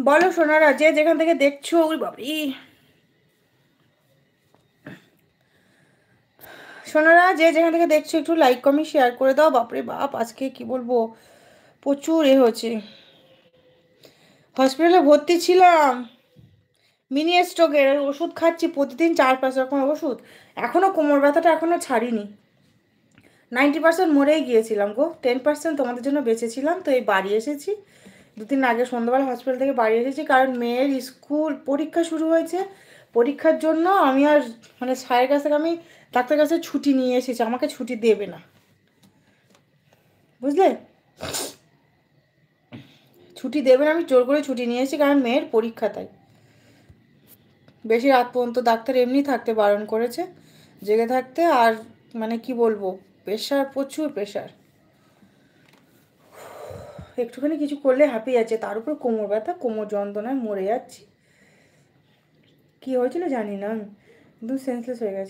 বলো সোনারা, যে যেখান থেকে দেখছো। ওই বাবারে, সোনারা যে যেখান থেকে দেখছো একটু লাইক কমেন্ট শেয়ার করে দাও। বাপরে বাপ, আজকে কি বলবো, প্রচুর হয়েছে। হসপিটালে ভর্তি ছিলাম, মিনি স্ট্রোকের ওষুধ খাচ্ছি প্রতিদিন 4-5 রকম ওষুধ। এখনো কোমর ব্যথাটা এখনো ছাড়িনি। 90% মরেই গিয়েছিলাম গো, 10% তোমাদের জন্য বেঁচেছিলাম। তো এই বাড়ি এসেছি 2 দিন আগে সন্ধ্যাবেলা, হসপিটাল থেকে বাড়ি এসেছি, কারণ মেয়ের স্কুল পরীক্ষা শুরু হয়েছে। পরীক্ষার জন্য আমি আর মানে স্যারের কাছ থেকে আমি ডাক্তার কাছে ছুটি নিয়ে এসেছি, আমাকে ছুটি দেবে না, বুঝলে। ছুটি দেবে না, আমি জোর করে ছুটি নিয়ে এসেছি, কারণ মেয়ের পরীক্ষা তাই। বেশি রাত পর্যন্ত ডাক্তার এমনি থাকতে বারণ করেছে, জেগে থাকতে। আর মানে কি বলবো, প্রেশার, প্রচুর প্রেশার। একটুখানি কিছু করলে হাঁপিয়ে যাচ্ছে, তার উপর কোমর ব্যথা, কোমর যন্ত্রণায় মরে যাচ্ছি। কী হয়েছিল জানি না, একদম সেন্সলেস হয়ে গেছে।